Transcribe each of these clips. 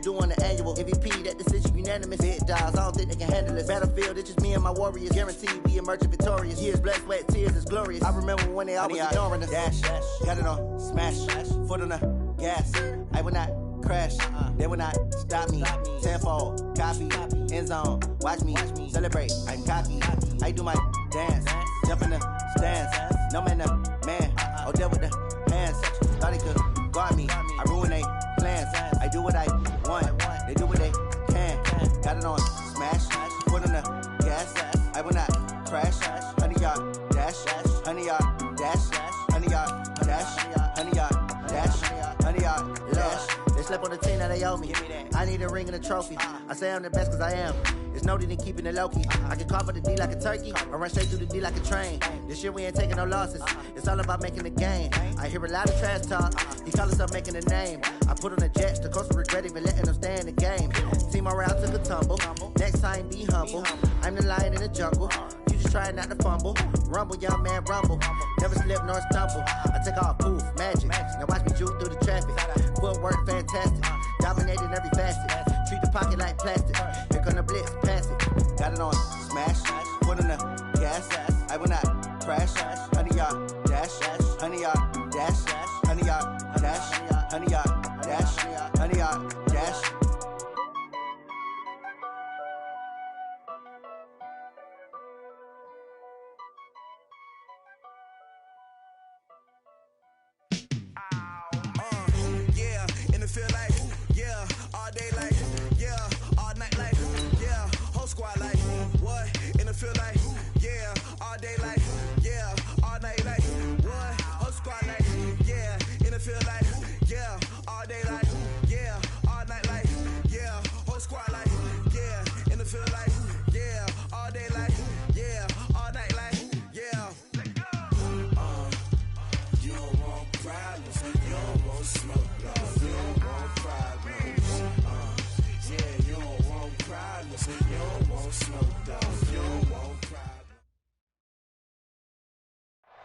do on the annual. MVP, that decision unanimous. Big dogs, I don't think they can handle it. Battlefield, it's just me and my warriors. Guaranteed we emerging victorious. Years, blood, sweat, tears, is glorious. I remember when they always ignoring us. Dash, got it on, smash, foot on the gas. I will not crash, they will not stop me. Tenfold, copy, end zone, watch me celebrate. I'm cocky, I do my dance, jump in the stands. No man, man, oh, deal with the hands. Thought he could guard me, I ruin they plans. I do what I want, they do what they can. Got it on, smash, foot on the gas. I will not crash, 100-yard dash, 100-yard dash, 100-yard dash, 100-yard dash, 100-yard dash. They slept on the team that they owe me. I need a ring and a trophy. I say I'm the best cause I am. It's noted in keeping it low-key. I can carve up the D like a turkey or run straight through the D like a train. This year we ain't taking no losses. It's all about making the game. I hear a lot of trash talk. He call himself making a name. I put on the Jets. The coach will regret even letting them stay in the game. Team morale took a tumble. Next time be humble. I'm the lion in the jungle. You just try not to fumble. Rumble, young man, rumble. Never slip nor stumble. I take off, poof, magic. Now watch me juke through the traffic. Footwork fantastic. Dominating every facet. Treat the pocket like plastic. Here come the blitz, pass it. Got it on, smash. Foot on the gas. I will not crash. 100-yard dash. 100-yard dash. 100-yard dash. 100-yard dash. 100-yard dash.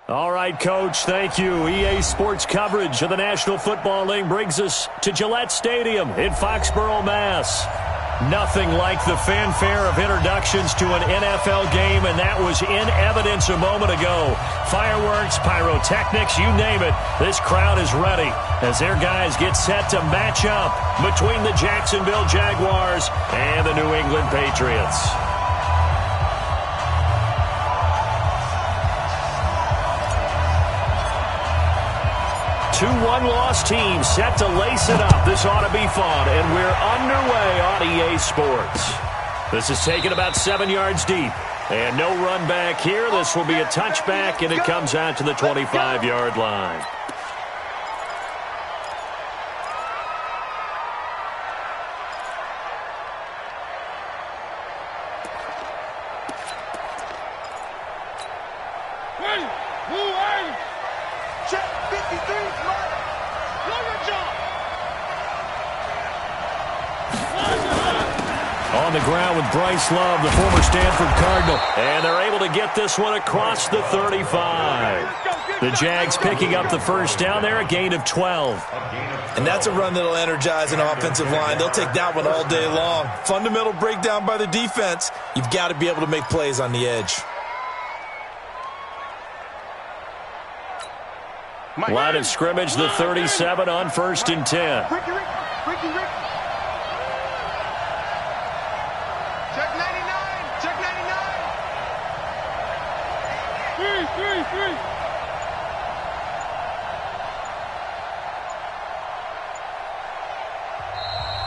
All right, Coach, thank you. EA Sports coverage of the National Football League brings us to Gillette Stadium in Foxborough, Mass. Nothing like the fanfare of introductions to an NFL game, and that was in evidence a moment ago. Fireworks, pyrotechnics, you name it. This crowd is ready as their guys get set to match up between the Jacksonville Jaguars and the New England Patriots. Two one-loss teams set to lace it up. This ought to be fun, and we're underway on EA Sports. This is taken about 7 yards deep, and no run back here. This will be a touchback, and it comes out to the 25-yard line. On the ground with Bryce Love, the former Stanford Cardinal. And they're able to get this one across the 35. The Jags picking up the first down there, a gain of 12. And that's a run that'll energize an offensive line. They'll take that one all day long. Fundamental breakdown by the defense. You've got to be able to make plays on the edge. Line of scrimmage, the 37 on 1st and 10.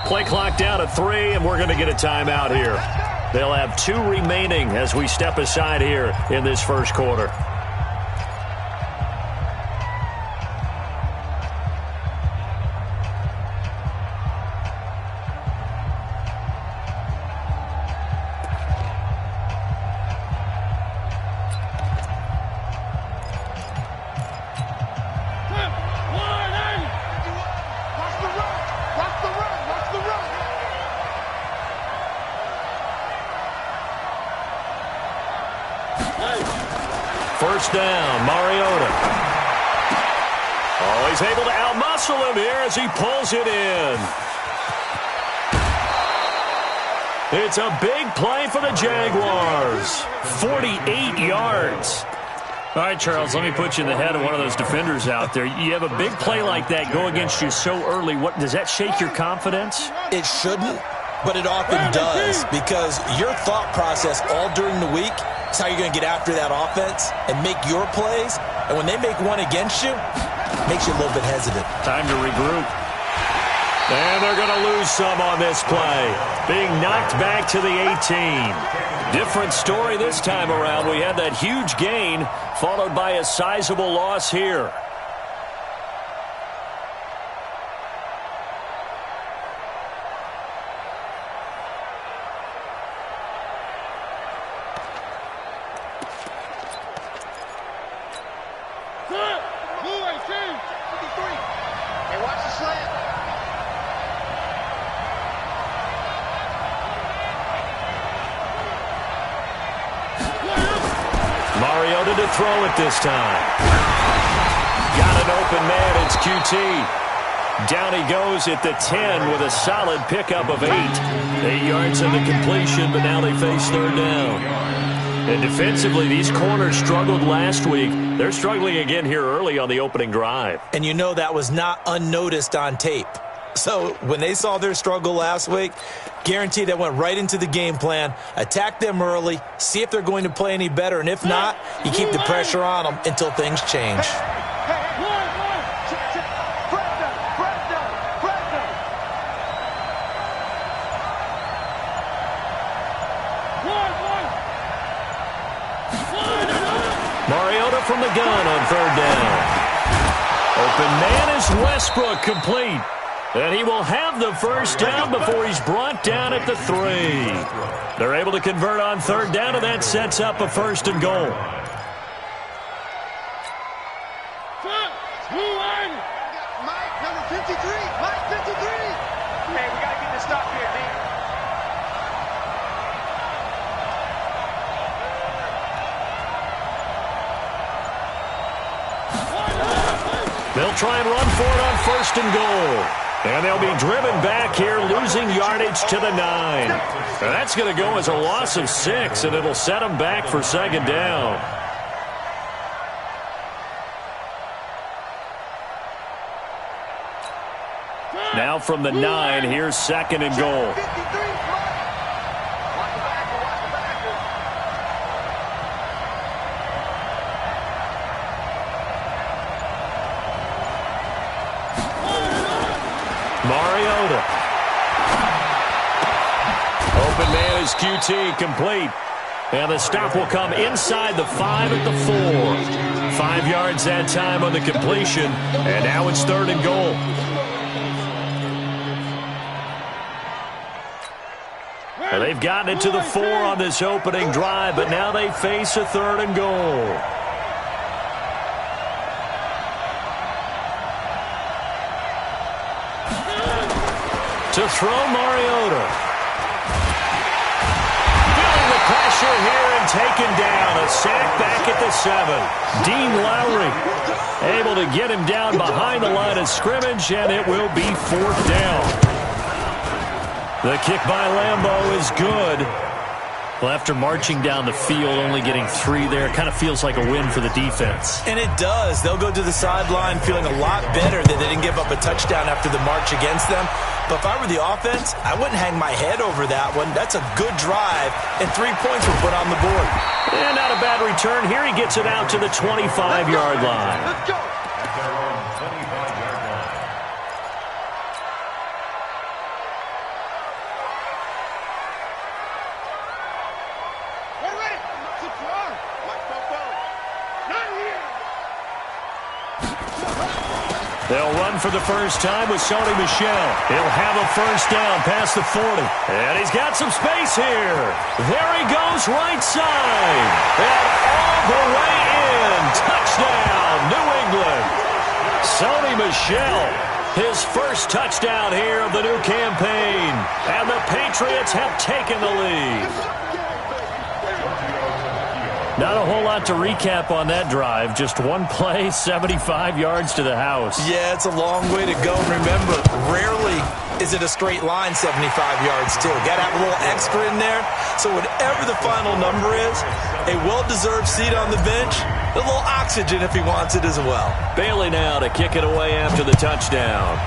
Play clock down at 3, and we're going to get a timeout here. They'll have 2 remaining as we step aside here in this first quarter. First down, Mariota. Oh, he's able to outmuscle him here as he pulls it in. It's a big play for the Jaguars. 48 yards. All right, Charles, let me put you in the head of one of those defenders out there. You have a big play like that go against you so early. What does that shake your confidence? It shouldn't, but it often does, because your thought process all during the week is how you're going to get after that offense and make your plays. And when they make one against you, it makes you a little bit hesitant. Time to regroup. And they're going to lose some on this play. Being knocked back to the 18. Different story this time around. We had that huge gain followed by a sizable loss here. Mariota to throw it this time. Got an open man. It's QT. Down he goes at the 10 with a solid pickup of 8. 8 yards on the completion, but now they face third down. And defensively, these corners struggled last week. They're struggling again here early on the opening drive. And you know that was not unnoticed on tape. So when they saw their struggle last week, guaranteed they went right into the game plan, attack them early, see if they're going to play any better, and if not, you keep the pressure on them until things change. Mariota from the gun on third down. Open man is Westbrook, complete. And he will have the first down before he's brought down at the 3. They're able to convert on third down, and that sets up a first and goal. Mike, number 53. Mike, 53. Hey, we got to get this stop here, D. They'll try and run for it on first and goal. And they'll be driven back here, losing yardage to the 9. And that's going to go as a loss of 6, and it'll set them back for second down. Now from the 9, here's second and goal. Mariota. Open man is QT, complete. And the stop will come inside the 5 at the 4. 5 yards that time on the completion. And now it's third and goal. And they've gotten it to the 4 on this opening drive, but now they face a third and goal. To throw, Mariota. Feeling the pressure here and taken down. A sack back at the 7. Dean Lowry able to get him down behind the line of scrimmage, and it will be fourth down. The kick by Lambeau is good. Well, after marching down the field, only getting 3 there, it kind of feels like a win for the defense. And it does. They'll go to the sideline feeling a lot better that they didn't give up a touchdown after the march against them. But if I were the offense, I wouldn't hang my head over that one. That's a good drive, and 3 points were put on the board. And not a bad return. Here he gets it out to the 25-yard line. Let's go. They'll run for the first time with Sony Michel. He'll have a first down past the 40. And he's got some space here. There he goes right side. And all the way in. Touchdown, New England. Sony Michel, his first touchdown here of the new campaign. And the Patriots have taken the lead. Not a whole lot to recap on that drive. Just one play, 75 yards to the house. Yeah, it's a long way to go. Remember, rarely is it a straight line 75 yards, too. Got to have a little extra in there. So whatever the final number is, a well-deserved seat on the bench, a little oxygen if he wants it as well. Bailey now to kick it away after the touchdown.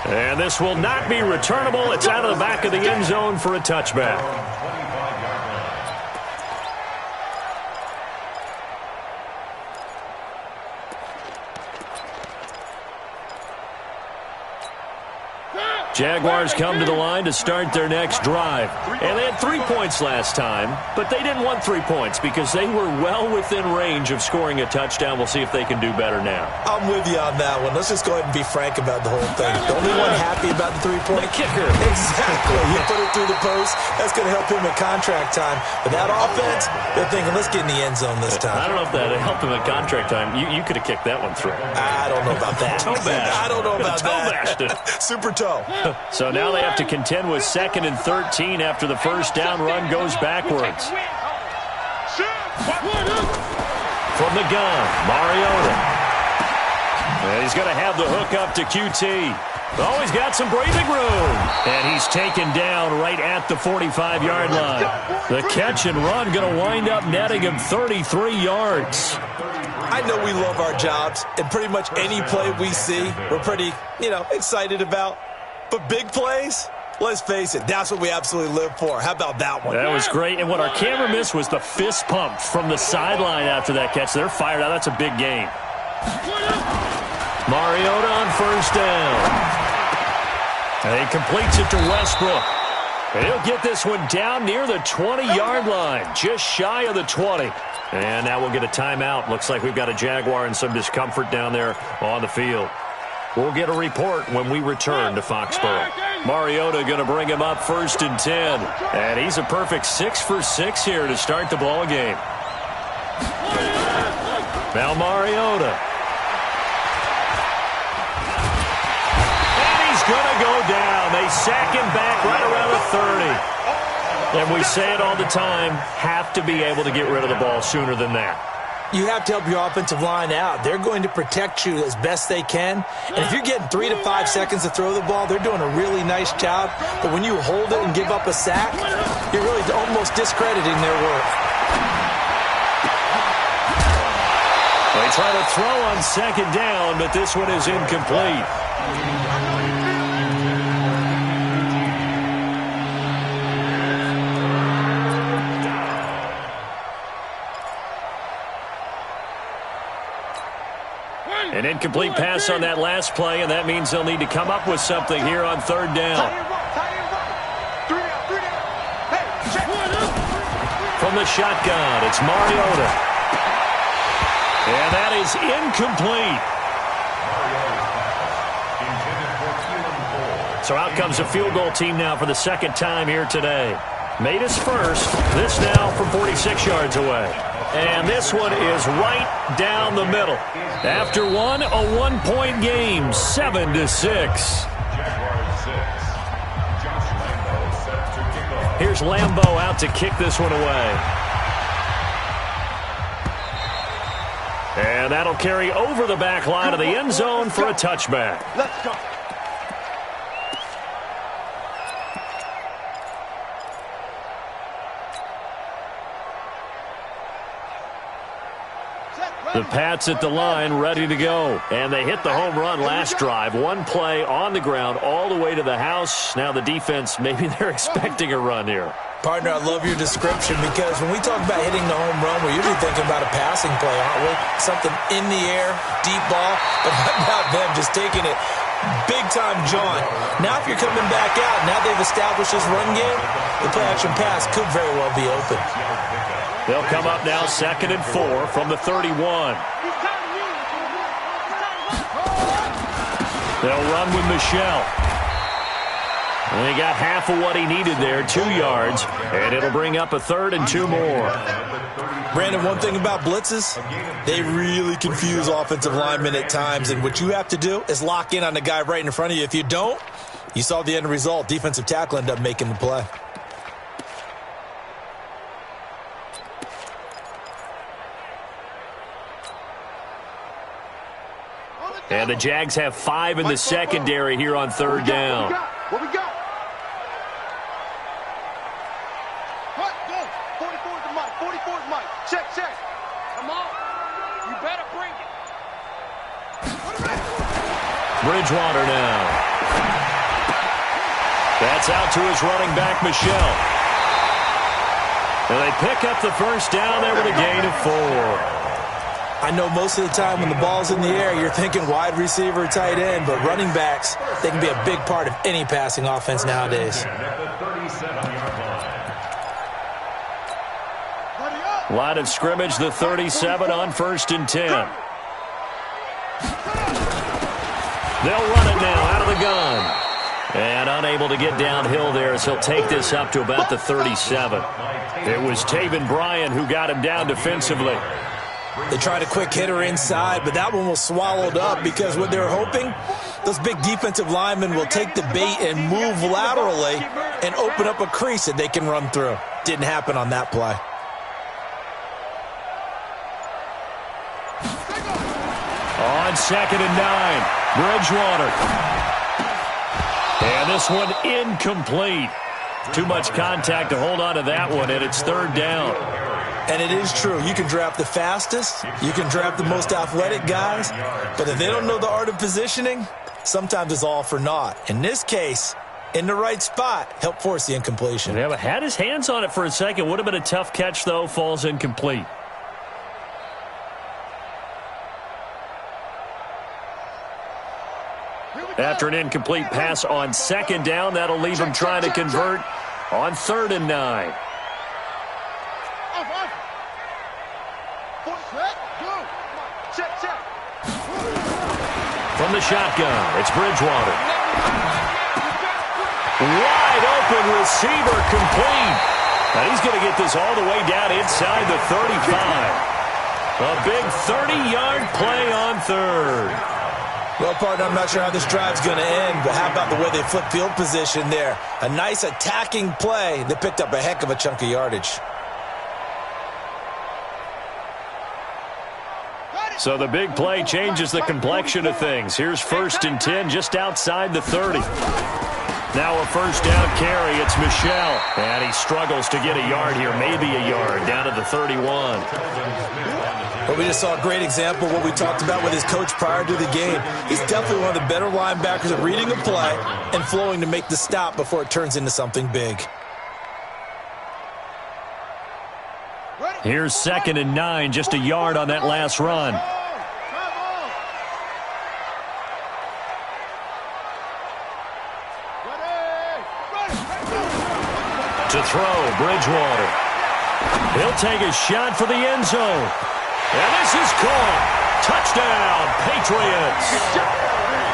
And this will not be returnable. It's out of the back of the end zone for a touchback. Jaguars come to the line to start their next drive. And they had 3 points last time, but they didn't want 3 points because they were well within range of scoring a touchdown. We'll see if they can do better now. I'm with you on that one. Let's just go ahead and be frank about the whole thing. The only one happy about the 3-point? The kicker. Exactly. You put it through the post. That's going to help him at contract time. But that offense, they're thinking, let's get in the end zone this time. I don't know if that helped him at contract time. You could have kicked that one through. I don't know about that. Toe bash. I don't know about toe that. bashed it. Super toe. So now they have to contend with 2nd and 13 after the first down run goes backwards. From the gun, Mariota. And he's going to have the hook up to QT. Oh, he's got some breathing room. And he's taken down right at the 45-yard line. The catch and run going to wind up netting him 33 yards. I know we love our jobs, and pretty much any play we see, we're pretty, excited about. But big plays, let's face it, that's what we absolutely live for. How about that one? That was great. And what our camera missed was the fist pump from the sideline after that catch. They're fired out. That's a big game. Mariota on first down. And he completes it to Westbrook. And he'll get this one down near the 20-yard line, just shy of the 20. And now we'll get a timeout. Looks like we've got a Jaguar and some discomfort down there on the field. We'll get a report when we return to Foxborough. Mariota going to bring him up 1st and 10. And he's a perfect 6 for 6 here to start the ball game. Now Mariota. And he's going to go down. They sack him back right around the 30. And we say it all the time, have to be able to get rid of the ball sooner than that. You have to help your offensive line out. They're going to protect you as best they can. And if you're getting 3 to 5 seconds to throw the ball, they're doing a really nice job. But when you hold it and give up a sack, you're really almost discrediting their work. They try to throw on 2nd down, but this one is incomplete. An incomplete pass on that last play, and that means they'll need to come up with something here on 3rd down. From the shotgun, it's Mariota. And that is incomplete. So out comes a field goal team now for the 2nd time here today. Made his first. This now from 46 yards away. And this one is right down the middle. After one, a 1-point game, 7-6. Here's Lambeau out to kick this one away. And that'll carry over the back line of the end zone for a touchback. Let's go. The Pats at the line, ready to go. And they hit the home run last drive. One play on the ground all the way to the house. Now the defense, maybe they're expecting a run here. Partner, I love your description because when we talk about hitting the home run, we're usually thinking about a passing play, aren't we? Something in the air, deep ball. But how about them just taking it big-time jaunt? Now if you're coming back out, now they've established this run game, the play-action pass could very well be open. They'll come up now 2nd and 4 from the 31. They'll run with Michelle. And he got half of what he needed there, 2 yards, and it'll bring up a 3rd and 2 more. Brandon, one thing about blitzes, they really confuse offensive linemen at times, and what you have to do is lock in on the guy right in front of you. If you don't, you saw the end result. Defensive tackle ended up making the play. And the Jags have 5 in the secondary here on third down. What we got? What? Go. 44's the mic. 44's mic. Check. Come on. You better bring it. Bridgewater now. That's out to his running back, Michelle. And they pick up the first down there with a gain of 4. I know most of the time when the ball's in the air, you're thinking wide receiver, tight end, but running backs, they can be a big part of any passing offense nowadays. Line of scrimmage, the 37 on 1st and 10. They'll run it now out of the gun. And unable to get downhill there as he'll take this up to about the 37. It was Taven Bryan who got him down defensively. They tried a quick hitter inside, but that one was swallowed up because what they're hoping, those big defensive linemen will take the bait and move laterally and open up a crease that they can run through. Didn't happen on that play. On 2nd and 9, Bridgewater. And this one incomplete. Too much contact to hold on to that one, and it's 3rd down. And it is true. You can draft the fastest. You can draft the most athletic guys. But if they don't know the art of positioning, sometimes it's all for naught. In this case, in the right spot, help force the incompletion. Yeah, but had his hands on it for a second. Would have been a tough catch, though. Falls incomplete. After an incomplete pass on 2nd down, that'll leave him trying to convert on 3rd and 9. From the shotgun, it's Bridgewater. Wide open receiver complete. Now he's going to get this all the way down inside the 35. A big 30-yard play on 3rd. Well, partner, I'm not sure how this drive's going to end, but how about the way they flip field position there? A nice attacking play that picked up a heck of a chunk of yardage. So the big play changes the complexion of things. Here's 1st and 10 just outside the 30. Now a 1st down carry. It's Michelle. And he struggles to get a yard here, maybe a yard, down to the 31. But we just saw a great example of what we talked about with his coach prior to the game. He's definitely one of the better linebackers at reading a play and flowing to make the stop before it turns into something big. Here's 2nd and 9, just a yard on that last run. To throw, Bridgewater. He'll take a shot for the end zone. And this is caught. Touchdown, Patriots.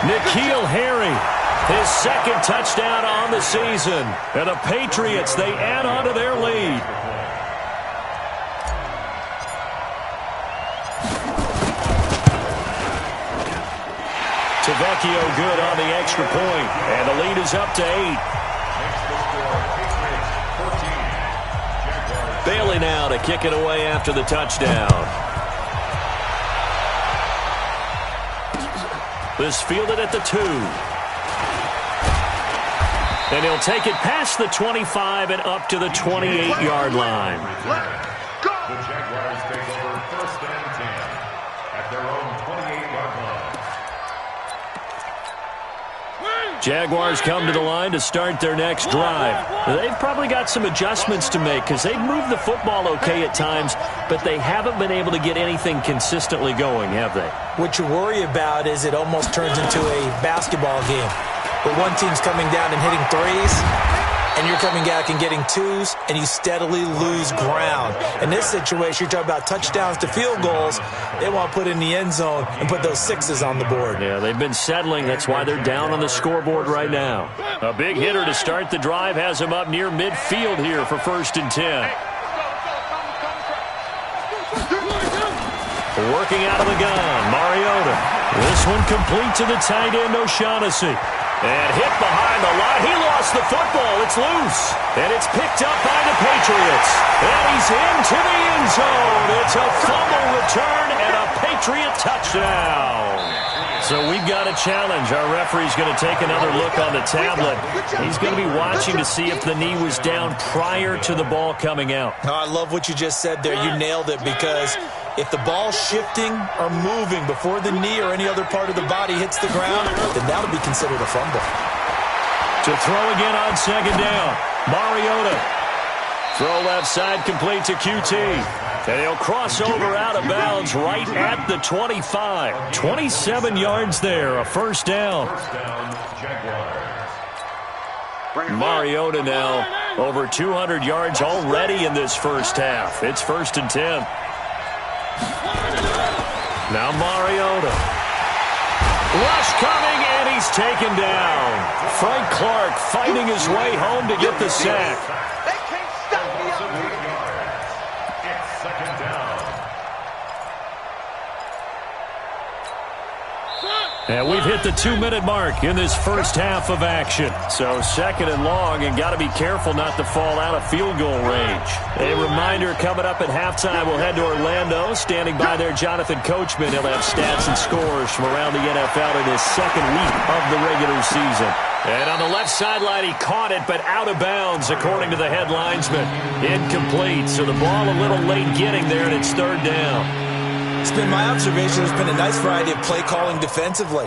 N'Keal Harry, his 2nd touchdown on the season. And the Patriots, they add on to their lead. Tavecchio good on the extra point. And the lead is up to 8. Bailey now to kick it away after the touchdown. This fielded at the 2. And he'll take it past the 25 and up to the 28-yard line. The Jaguars take over 1st and 10 at their own 28-yard line. Jaguars come to the line to start their next drive. They've probably got some adjustments to make because they've moved the football okay at times, but they haven't been able to get anything consistently going, have they? What you worry about is it almost turns into a basketball game where one team's coming down and hitting threes, and you're coming back and getting twos, and you steadily lose ground. In this situation, you're talking about touchdowns to field goals. They want to put in the end zone and put those 6s on the board. Yeah, they've been settling. That's why they're down on the scoreboard right now. A big hitter to start the drive has him up near midfield here for 1st and 10. Working out of the gun, Mariota. This one complete to the tight end, O'Shaughnessy. And hit behind the line. He lost the football. It's loose. And it's picked up by the Patriots. And he's into the end zone. It's a fumble return and a Patriot touchdown. So we've got a challenge. Our referee's going to take another look on the tablet. He's going to be watching to see if the knee was down prior to the ball coming out. Oh, I love what you just said there. You nailed it, because if the ball's shifting or moving before the knee or any other part of the body hits the ground, then that'll be considered a fumble. To throw again on second down, Mariota. Throw left side, complete to QT. And he'll cross over out of bounds right at the 25. 27 yards there, a first down. Mariota now over 200 yards already in this first half. It's 1st and 10. Now Mariota. Rush coming, and he's taken down. Frank Clark fighting his way home to get the sack. They can't stop me up here. It's 2nd down. And we've hit the 2-minute mark in this first half of action. So 2nd and long, and got to be careful not to fall out of field goal range. A reminder, coming up at halftime, we'll head to Orlando. Standing by there, Jonathan Coachman. He'll have stats and scores from around the NFL in his 2nd week of the regular season. And on the left sideline, he caught it, but out of bounds, according to the head linesman. Incomplete, so the ball a little late getting there, and it's 3rd down. It's been my observation there's been a nice variety of play calling defensively.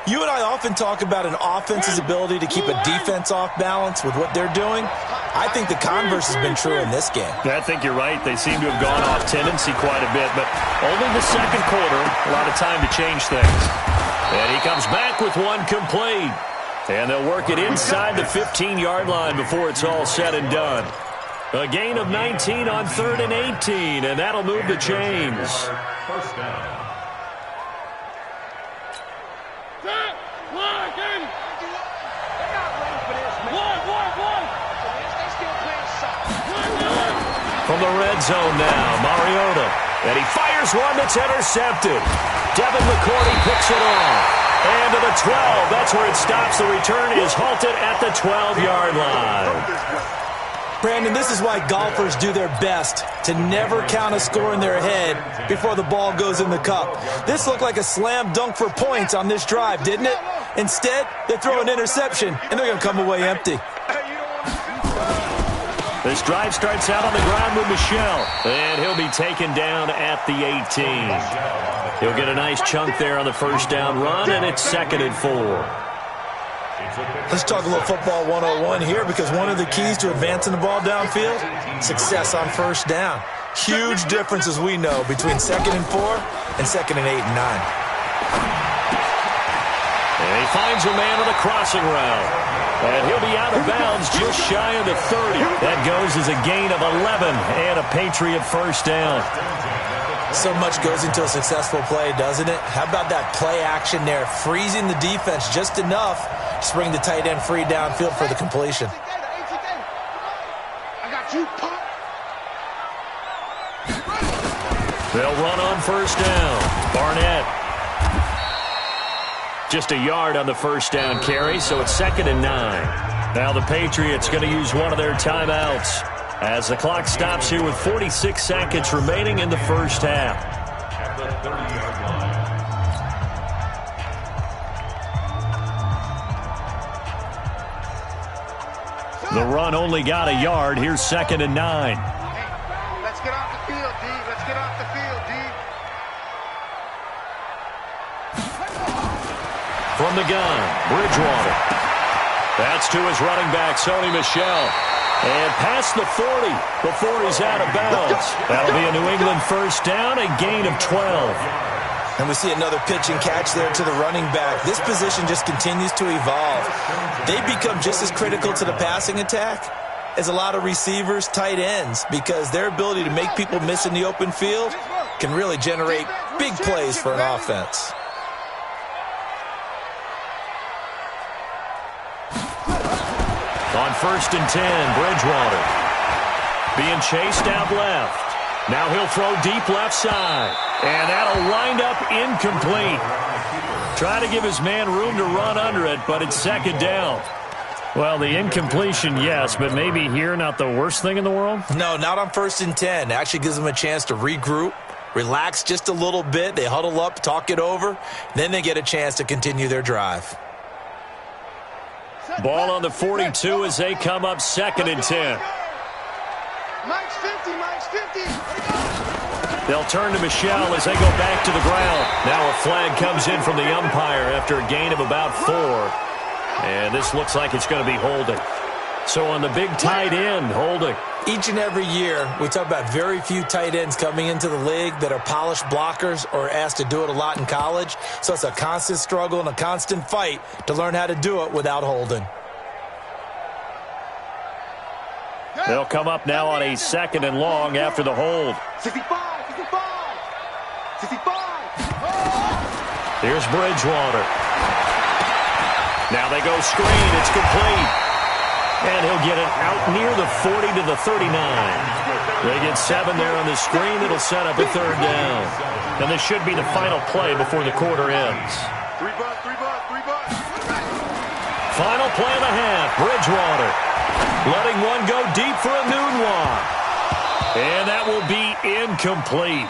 You and I often talk about an offense's ability to keep a defense off balance with what they're doing. I think the converse has been true in this game. I think you're right. They seem to have gone off tendency quite a bit, but only the 2nd quarter, a lot of time to change things. And he comes back with one complete. And they'll work it inside the 15-yard line before it's all said and done. A gain of 19 on 3rd and 18, and that'll move the chains. 1st down. From the red zone now, Mariota. And he fires one that's intercepted. Devin McCourty picks it off. And to the 12. That's where it stops. The return is halted at the 12-yard line. Brandon, this is why golfers do their best to never count a score in their head before the ball goes in the cup. This looked like a slam dunk for points on this drive, didn't it? Instead, they throw an interception, and they're going to come away empty. This drive starts out on the ground with Michel, and he'll be taken down at the 18. He'll get a nice chunk there on the first down run, and it's 2nd and 4. Let's talk a little football 101 here, because one of the keys to advancing the ball downfield, success on first down. Huge difference, as we know, between 2nd and 4 and 2nd and 8 and 9. And he finds a man on the crossing route. And he'll be out of bounds just shy of the 30. That goes as a gain of 11 and a Patriot first down. So much goes into a successful play, doesn't it? How about that play action there, freezing the defense just enough to bring the tight end free downfield for the completion. I got you, punk. They'll run on first down. Barnett. Just a yard on the first down carry, so it's 2nd and 9. Now the Patriots going to use one of their timeouts as the clock stops here with 46 seconds remaining in the first half. At the 30-yard line. The run only got a yard. Here's 2nd and 9. Hey, let's get off the field, D. Let's get off the field, D. From the gun, Bridgewater. That's to his running back, Sony Michel. And past the 40 before he's out of bounds. That'll be a New England first down, a gain of 12. And we see another pitch and catch there to the running back. This position just continues to evolve. They become just as critical to the passing attack as a lot of receivers, tight ends, because their ability to make people miss in the open field can really generate big plays for an offense. On 1st and 10, Bridgewater. Being chased out left. Now he'll throw deep left side. And that'll wind up incomplete. Trying to give his man room to run under it, but it's second down. Well, the incompletion, yes, but maybe here not the worst thing in the world? No, not on 1st and 10. Actually gives them a chance to regroup, relax just a little bit. They huddle up, talk it over. Then they get a chance to continue their drive. Ball on the 42 as they come up 2nd and 10. Mike's 50, Mike's 50. They'll turn to Michelle as they go back to the ground. Now a flag comes in from the umpire after a gain of about 4. And this looks like it's going to be holding. So on the big tight end, holding. Each and every year, we talk about very few tight ends coming into the league that are polished blockers or asked to do it a lot in college. So it's a constant struggle and a constant fight to learn how to do it without holding. They'll come up now on a 2nd and long after the hold. 65, 65, 65. Here's Bridgewater. Now they go screen. It's complete. And he'll get it out near the 40 to the 39. They get 7 there on the screen. It'll set up a 3rd down. And this should be the final play before the quarter ends. 3 bucks, 3 bucks, 3 bucks. Final play of the half. Bridgewater letting one go deep for a noon walk. And that will be incomplete.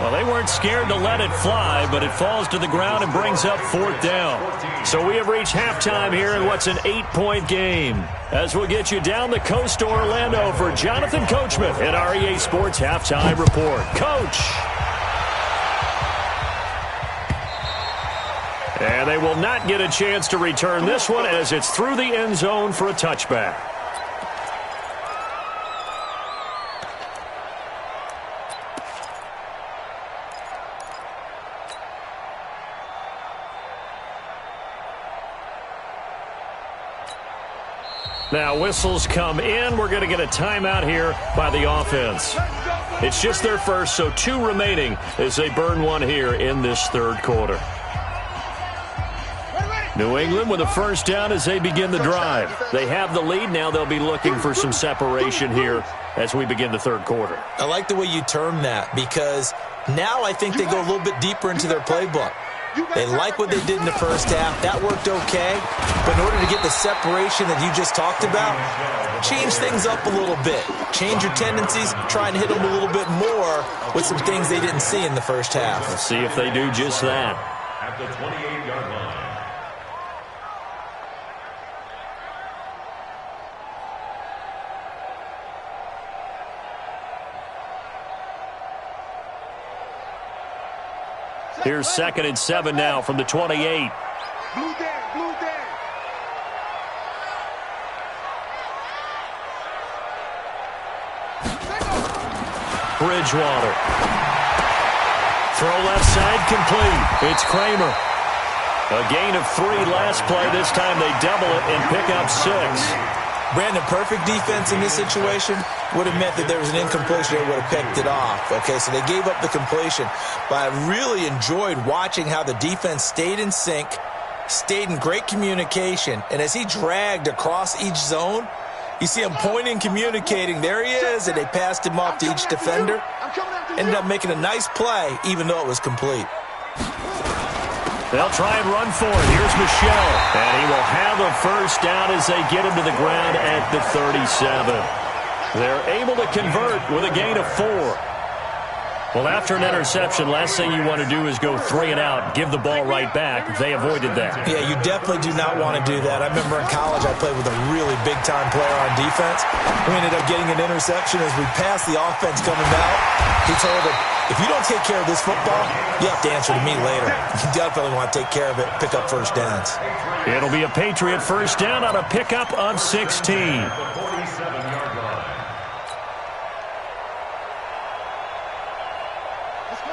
Well, they weren't scared to let it fly, but it falls to the ground and brings up 4th down. So we have reached halftime here in what's an 8-point game. As we'll get you down the coast to Orlando for Jonathan Coachman at our EA Sports Halftime Report. Coach! And they will not get a chance to return this one as it's through the end zone for a touchback. Now whistles come in. We're going to get a timeout here by the offense. It's just their first, so 2 remaining as they burn one here in this 3rd quarter. New England with a 1st down as they begin the drive. They have the lead. Now they'll be looking for some separation here as we begin the 3rd quarter. I like the way you term that because now I think they go a little bit deeper into their playbook. They like what they did in the 1st half. That worked okay. But in order to get the separation that you just talked about, change things up a little bit. Change your tendencies. Try and hit them a little bit more with some things they didn't see in the 1st half. Let's see if they do just that. At the 28-yard line. Here's 2nd and 7 now from the 28. Blue down, blue down. Bridgewater. Throw left side complete. It's Kramer. A gain of 3 last play. This time they double it and pick up 6. Brandon, perfect defense in this situation would have meant that there was an incompletion that would have picked it off. Okay, so they gave up the completion. But I really enjoyed watching how the defense stayed in sync, stayed in great communication, and as he dragged across each zone, you see him pointing, communicating. There he is, and they passed him off to each defender. Ended up making a nice play, even though it was complete. They'll try and run for it. Here's Michelle. And he will have a 1st down as they get him to the ground at the 37. They're able to convert with a gain of 4. Well, after an interception, last thing you want to do is go 3 and out, give the ball right back. They avoided that. Yeah, you definitely do not want to do that. I remember in college I played with a really big-time player on defense. We ended up getting an interception as we passed the offense coming out. He told him, if you don't take care of this football, you have to answer to me later. You definitely want to take care of it, pick up 1st downs. It'll be a Patriot 1st down on a pickup of 16.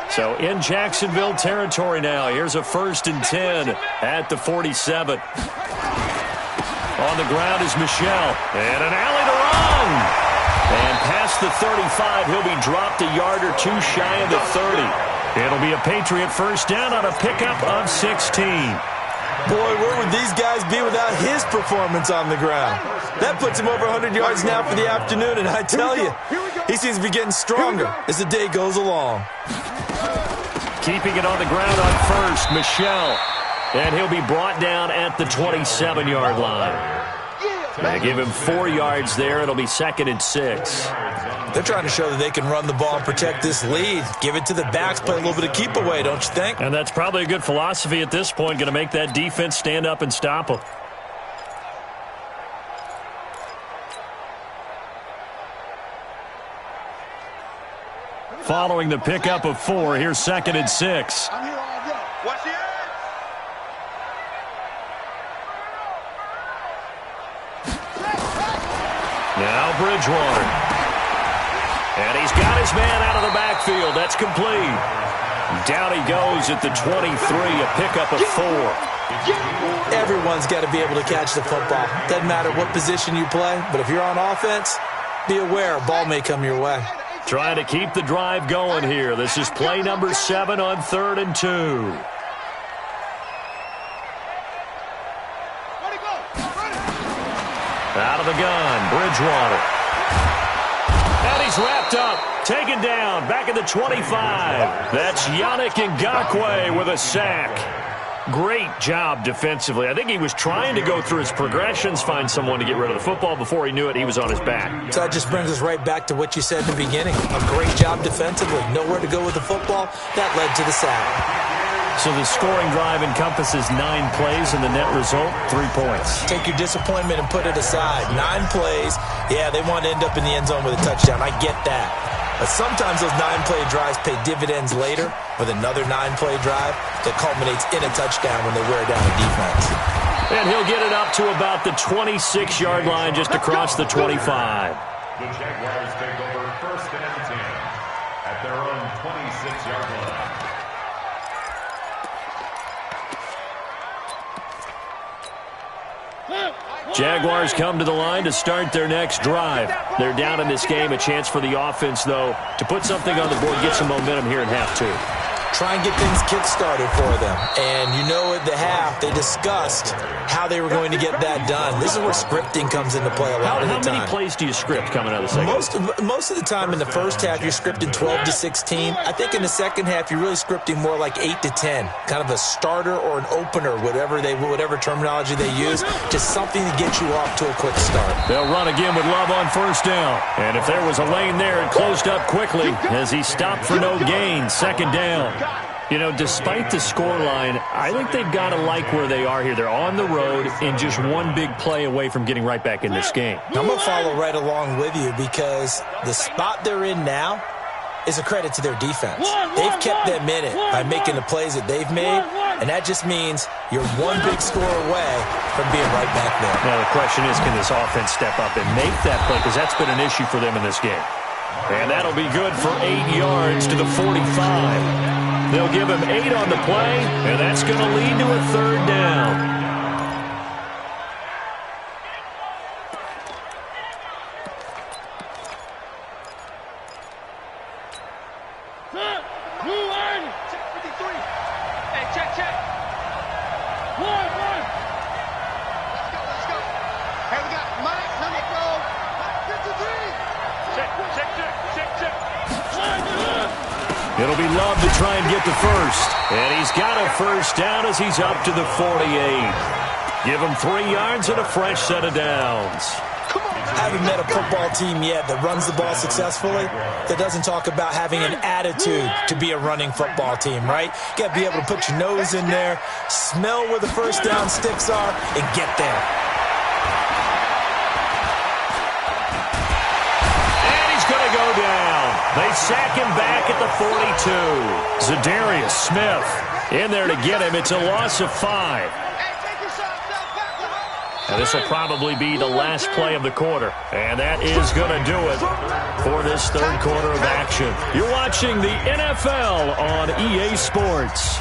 So in Jacksonville territory now. Here's a 1st and 10 at the 47. On the ground is Michelle. And an alley to run. And past the 35, he'll be dropped a yard or 2 shy of the 30. It'll be a Patriot 1st down on a pickup of 16. Boy, where would these guys be without his performance on the ground? That puts him over 100 yards now for the afternoon, and I tell you, he seems to be getting stronger as the day goes along. Keeping it on the ground on 1st, Michelle. And he'll be brought down at the 27-yard line. They give him 4 yards there. It'll be 2nd and 6. They're trying to show that they can run the ball and protect this lead. Give it to the backs, play a little bit of keep away, don't you think? And that's probably a good philosophy at this point. Going to make that defense stand up and stop them. Following the pickup of 4, here's 2nd and 6. I'm here all day. Watch the edge. Now Bridgewater. And he's got his man out of the backfield. That's complete. Down he goes at the 23, a pickup of 4. Everyone's got to be able to catch the football. Doesn't matter what position you play, but if you're on offense, be aware a ball may come your way. Trying to keep the drive going here. This is play number 7 on 3rd and 2. Out of the gun, Bridgewater. And he's wrapped up, taken down, back at the 25. That's Yannick Ngakoue with a sack. Great job defensively. I think he was trying to go through his progressions, find someone to get rid of the football. Before he knew it, he was on his back. So that just brings us right back to what you said in the beginning. A great job defensively. Nowhere to go with the football. That led to the sack. So the scoring drive encompasses 9 plays, and the net result, 3 points. Take your disappointment and put it aside. 9 plays. Yeah, they want to end up in the end zone with a touchdown. I get that. But sometimes those 9-play drives pay dividends later with another 9-play drive that culminates in a touchdown when they wear down a defense. And he'll get it up to about the 26-yard line just across the 25. The Jaguars take over 1st and 10 at their own 26-yard line. Jaguars come to the line to start their next drive. They're down in this game. A chance for the offense, though, to put something on the board, get some momentum here in half 2. Try and get things kick-started for them. And you know at the half, they discussed how they were going to get that done. This is where scripting comes into play a lot of the time. How many plays do you script coming out of the second? Most of the time in the first half, you're scripting 12 to 16. I think in the second half, you're really scripting more like 8 to 10. Kind of a starter or an opener, whatever terminology they use. Just something to get you off to a quick start. They'll run again with Love on 1st down. And if there was a lane there, it closed up quickly as he stopped for no gain. 2nd down. You know, despite the scoreline, I think they've got to like where they are here. They're on the road and just one big play away from getting right back in this game. I'm going to follow right along with you because the spot they're in now is a credit to their defense. They've kept them in it by making the plays that they've made, and that just means you're one big score away from being right back there. Now, the question is, can this offense step up and make that play? Because that's been an issue for them in this game. And that'll be good for 8 yards to the 45. They'll give him 8 on the play, and that's going to lead to a 3rd down. It'll be Love to try and get the first. And he's got a 1st down as he's up to the 48. Give him 3 yards and a fresh set of downs. I haven't met a football team yet that runs the ball successfully that doesn't talk about having an attitude to be a running football team, right? You got to be able to put your nose in there, smell where the 1st down sticks are, and get there. And he's going to go down. They sack him back at the 42. Zadarius Smith in there to get him. It's a loss of 5. And this will probably be the last play of the quarter. And that is going to do it for this 3rd quarter of action. You're watching the NFL on EA Sports.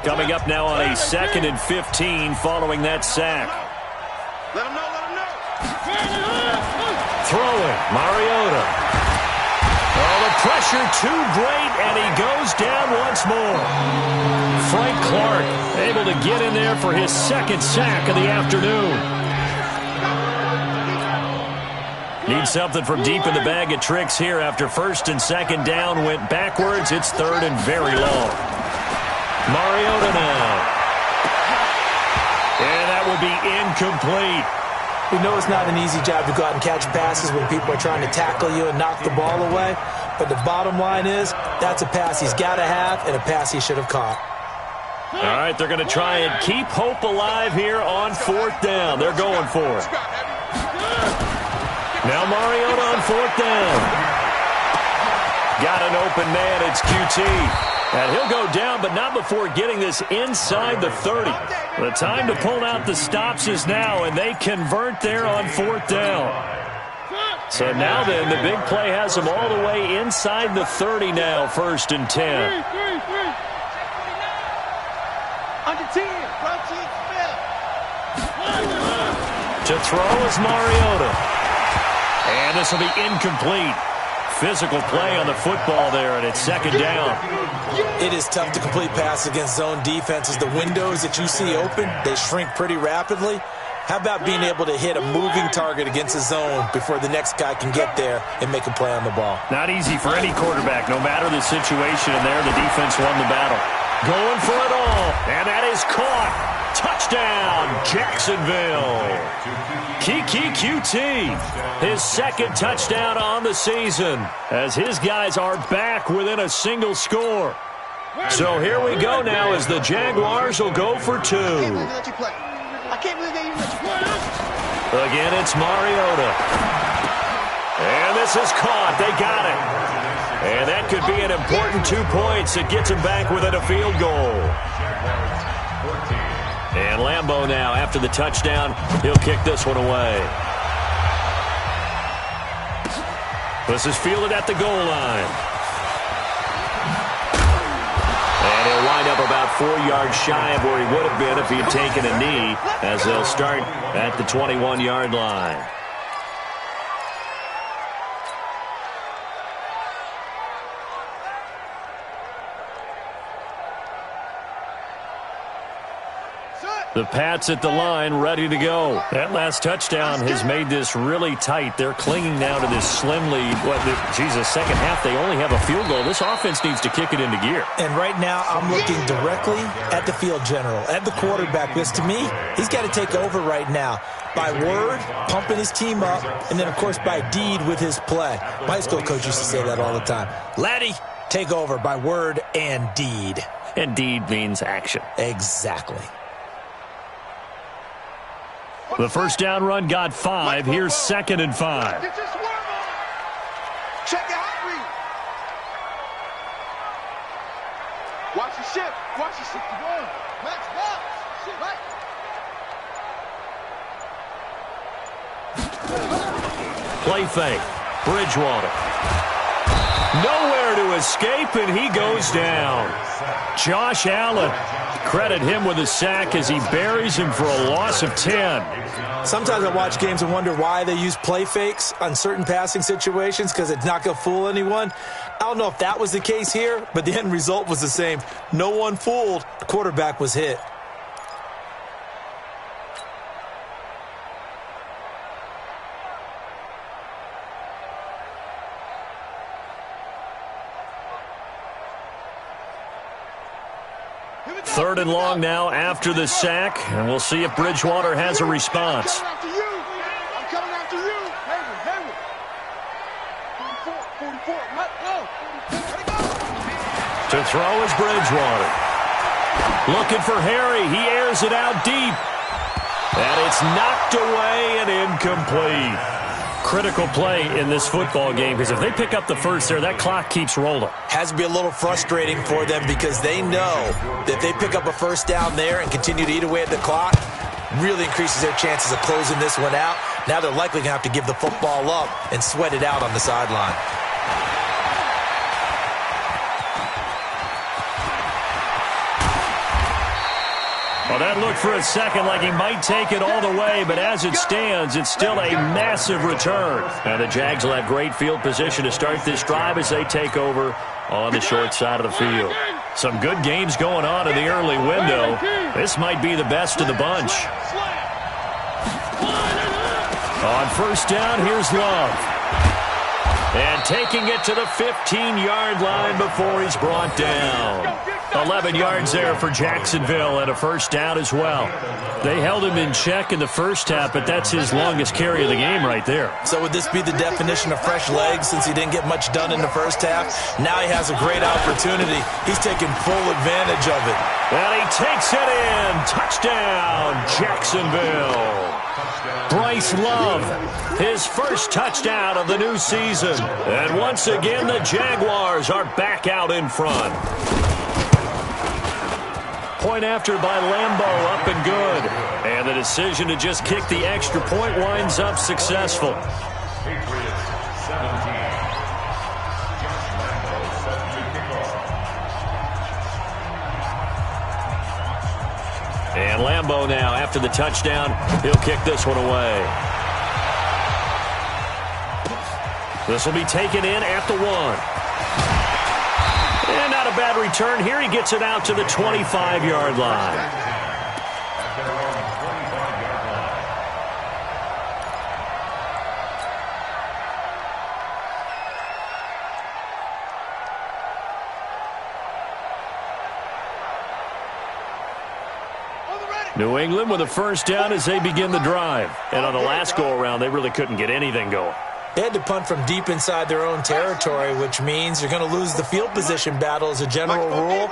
Coming up now on a 2nd and 15 following that sack. Let him know. Throwing, Mariota. Oh, the pressure too great, and he goes down once more. Frank Clark able to get in there for his 2nd sack of the afternoon. Need something from deep in the bag of tricks here after first and second down went backwards. It's third and very long. Mariota now. And that will be incomplete. We know it's not an easy job to go out and catch passes when people are trying to tackle you and knock the ball away. But the bottom line is that's a pass he's got to have and a pass he should have caught. All right, they're going to try and keep hope alive here on fourth down. They're going for it. Now Mariota on fourth down. Got an open man. It's QT. And he'll go down, but not before getting this inside the 30. The time to pull out the stops is now, and they convert there on fourth down. So now then, the big play has them all the way inside the 30 now, first and 10. Under 10, front team To throw is Mariota. And this will be incomplete. Physical play on the football there, and it's second down. It is tough to complete passes against zone defenses. The windows that you see open, they shrink pretty rapidly. How about being able to hit a moving target against a zone before the next guy can get there and make a play on the ball? Not easy for any quarterback. No matter the situation in there, the defense won the battle. Going for it all, and that is caught. Touchdown, Jacksonville. Kiki QT, his second touchdown on the season, as his guys are back within a single score. So here we go now as the Jaguars will go for two. I can't believe they even let you play. Again, it's Mariota. And this is caught. They got it. And that could be an important 2 points. It gets them back within a field goal. And Lambeau now, after the touchdown, he'll kick this one away. This is fielded at the goal line. And he'll wind up about 4 yards shy of where he would have been if he had taken a knee, as they'll start at the 21-yard line. The Pats at the line, ready to go. That last touchdown has made this really tight. They're clinging now to this slim lead. Second half, they only have a field goal. This offense needs to kick it into gear. And right now, I'm looking directly at the field general, at the quarterback, because to me, he's got to take over right now. By word, pumping his team up, and then, of course, by deed with his play. My high school coach used to say that all the time. Laddie, take over by word and deed. And deed means action. Exactly. The first down run got 5. Here's second and 5. Get your swerve on. Check your hot read. Watch your ship. Watch your ship. Max box. Shit, right. Play fake. Bridgewater. Nowhere to escape, and he goes down. Josh Allen. Credit him with a sack as he buries him for a loss of 10. Sometimes I watch games and wonder why they use play fakes on certain passing situations, because it's not going to fool anyone. I don't know if that was the case here, but the end result was the same. No one fooled. The quarterback was hit. Third and long now after the sack, and we'll see if Bridgewater has a response. I'm coming after you. Hayward. 44. Let go. To throw is Bridgewater. Looking for Harry. He airs it out deep. And it's knocked away and incomplete. Critical play in this football game, because if they pick up the first there, that clock keeps rolling. Has to be a little frustrating for them, because they know that if they pick up a first down there and continue to eat away at the clock, really increases their chances of closing this one out. Now they're likely going to have to give the football up and sweat it out on the sideline. Well, that looked for a second like he might take it all the way, but as it stands, it's still a massive return. And the Jags will have great field position to start this drive as they take over on the short side of the field. Some good games going on in the early window. This might be the best of the bunch. On first down, here's Love. And taking it to the 15-yard line before he's brought down. 11 yards there for Jacksonville and a first down as well. They held him in check in the first half, but that's his longest carry of the game right there. So would this be the definition of fresh legs since he didn't get much done in the first half? Now he has a great opportunity. He's taking full advantage of it. And he takes it in. Touchdown, Jacksonville. Bryce Love, his first touchdown of the new season. And once again, the Jaguars are back out in front. Point after by Lambeau, up and good. And the decision to just kick the extra point winds up successful. Patriots 17. Josh Lambeau set to kick off. And Lambeau now, after the touchdown, he'll kick this one away. This will be taken in at the 1. And not a bad return here. He gets it out to the 25-yard line. At their own 25-yard line. New England with a first down as they begin the drive. And on the last go-around, they really couldn't get anything going. They had to punt from deep inside their own territory, which means you're going to lose the field position battle as a general rule.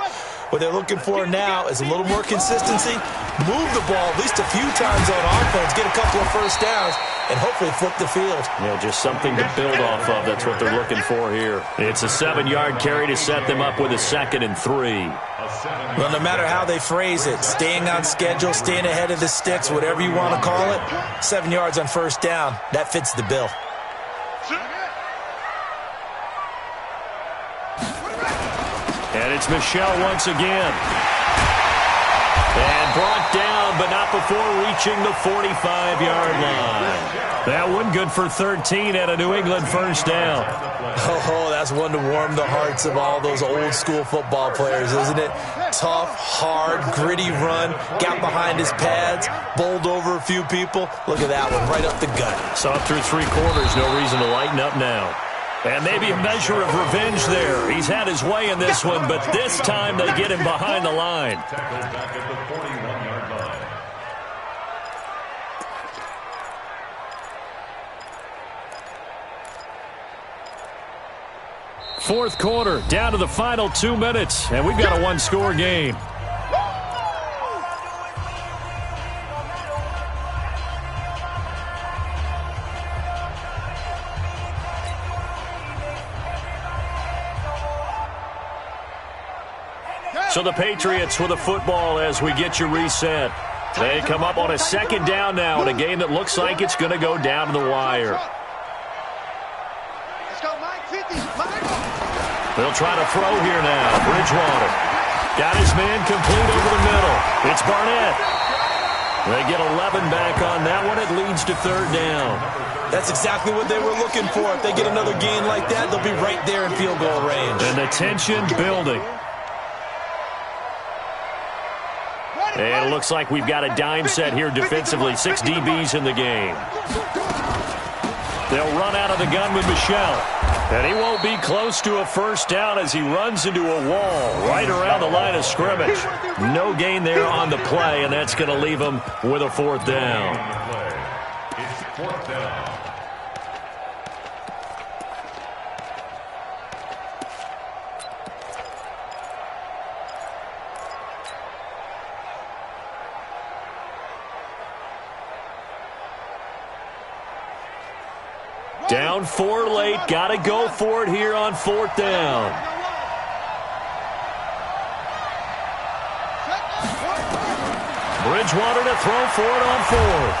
What they're looking for now is a little more consistency, move the ball at least a few times on offense, get a couple of first downs, and hopefully flip the field. Yeah, just something to build off of. That's what they're looking for here. It's a 7-yard carry to set them up with a 2nd and 3. Well, no matter how they phrase it, staying on schedule, staying ahead of the sticks, whatever you want to call it, 7 yards on first down, that fits the bill. And it's Michel once again. And brought down, but not before reaching the 45-yard line. That one good for 13 at a New England first down. Oh, that's one to warm the hearts of all those old-school football players, isn't it? Tough, hard, gritty run, got behind his pads, bowled over a few people. Look at that one, right up the gut. Saw it through 3 quarters, no reason to lighten up now. And maybe a measure of revenge there. He's had his way in this one, but this time they get him behind the line. Tackled back at the 41-yard line. Fourth quarter, down to the final 2 minutes, and we've got a 1-score game. So the Patriots with the football as we get you reset. They come up on a 2nd down now in a game that looks like it's going to go down to the wire. They'll try to throw here now. Bridgewater got his man complete over the middle. It's Barnett. They get 11 back on that one. It leads to 3rd down. That's exactly what they were looking for. If they get another gain like that, they'll be right there in field goal range. And the tension building. And it looks like we've got a dime set here defensively. 6 DBs in the game. They'll run out of the gun with Michel. And he won't be close to a first down as he runs into a wall right around the line of scrimmage. No gain there on the play, and that's going to leave him with a 4th down. It's 4th down. Down 4 late. Got to go for it here on 4th down. Bridgewater to throw for it on 4th.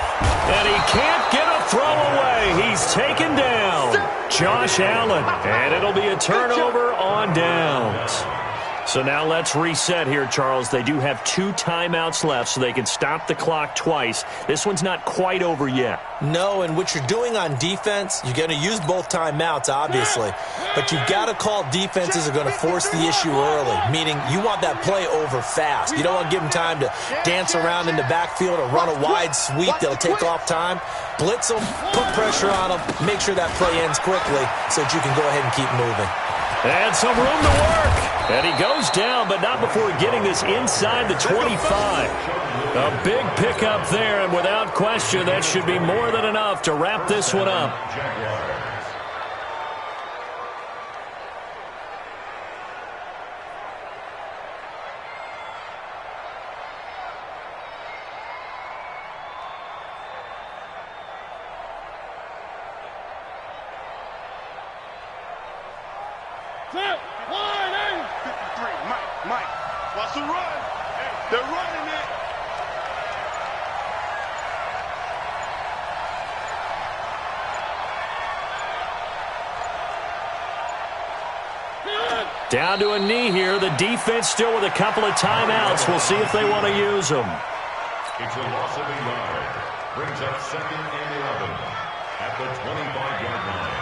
And he can't get a throw away. He's taken down. Josh Allen. And it'll be a turnover on downs. So now let's reset here, Charles. They do have 2 timeouts left, so they can stop the clock twice. This one's not quite over yet. No, and what you're doing on defense, you're going to use both timeouts, obviously. But you've got to call defenses are going to force the issue early, meaning you want that play over fast. You don't want to give them time to dance around in the backfield or run a wide sweep that'll take off time. Blitz them, put pressure on them, make sure that play ends quickly so that you can go ahead and keep moving. And some room to work. And he goes down, but not before getting this inside the 25. A big pickup there, and without question, that should be more than enough to wrap this one up. Mike, watch the run. They're running it. Down to a knee here. The defense still with a couple of timeouts. We'll see if they want to use them. It's a loss of a yard. Brings up 2nd and 11 at the 25-yard line.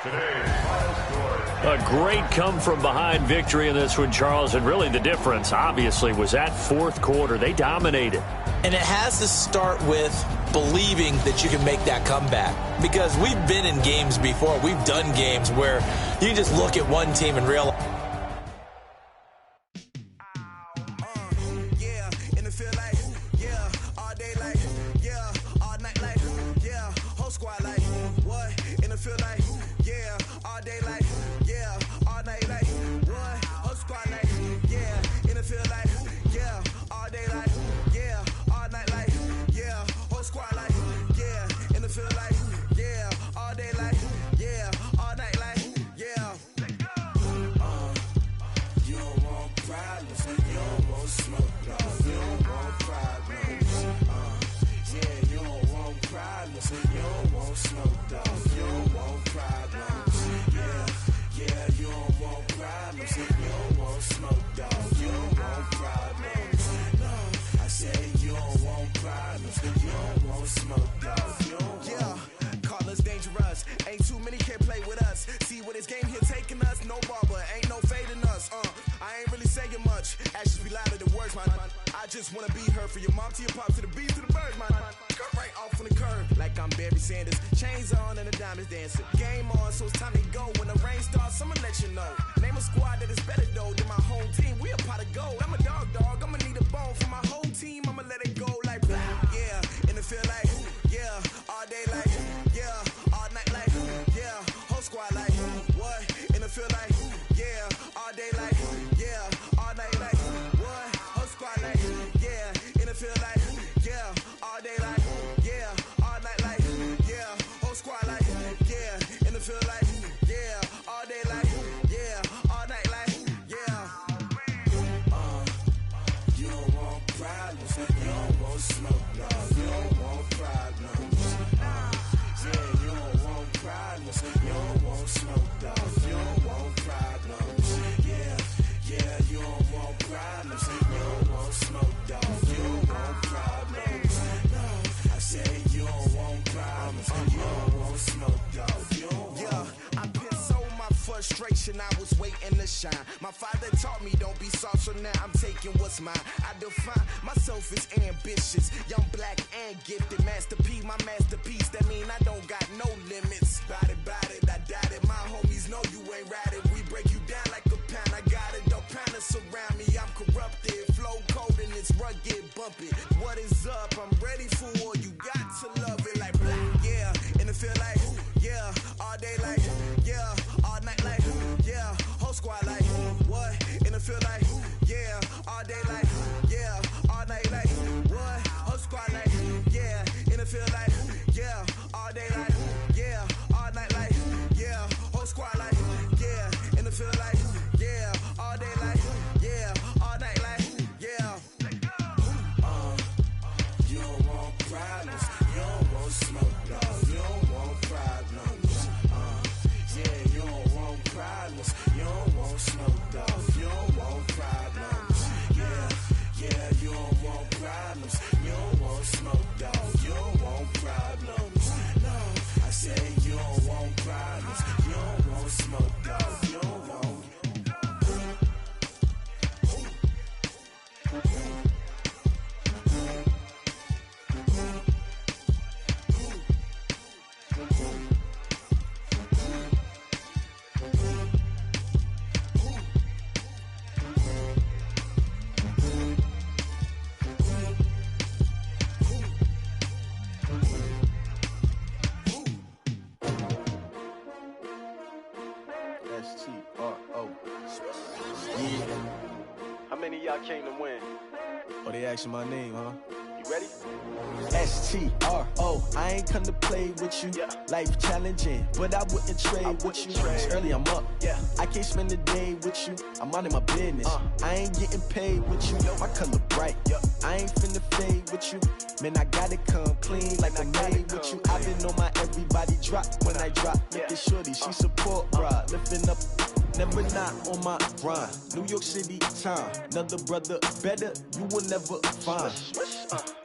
Today's final score. A great come-from-behind victory in this one, Charles. And really the difference, obviously, was that fourth quarter. They dominated. And it has to start with believing that you can make that comeback. Because we've been in games before. We've done games where you just look at one team and realize. I was waiting to shine. My father taught me don't be soft, so now I'm taking what's mine. I define myself as ambitious, young, black, and gifted. Master P, my masterpiece. That mean I don't got no limits. Bout it, I doubt it. My homies know you ain't ratted. We break you down like a pound. I got it, don't panic surround me. I'm corrupted, flow cold and it's rugged, bumpy. What is up? I'm ready for war. You got to love it like black, yeah. And it feel like, yeah, all day like, yeah, all night like, yeah, whole squad like, what? And it feel like, yeah, all day like, yeah, all night like, what? Whole squad like, yeah, and it feel like, yeah, all day like, yeah, all night like, yeah. S-T-R-O. Yeah. How many of y'all came to win? Oh, they asking my name, huh? You ready? S-T-R-O. I ain't come to play with you. Yeah. Life challenging, but I wouldn't trade with you. It's early, I'm up. Yeah. I can't spend the day with you. I'm minding my business. I ain't getting paid with you. My color bright. I ain't finna fade with you. Man, I gotta come clean like I made with you. I've been on my everybody drop when I drop. Look at shorty, she support ride. Lifting up, never not on my grind. New York City time. Another brother better, you will never find.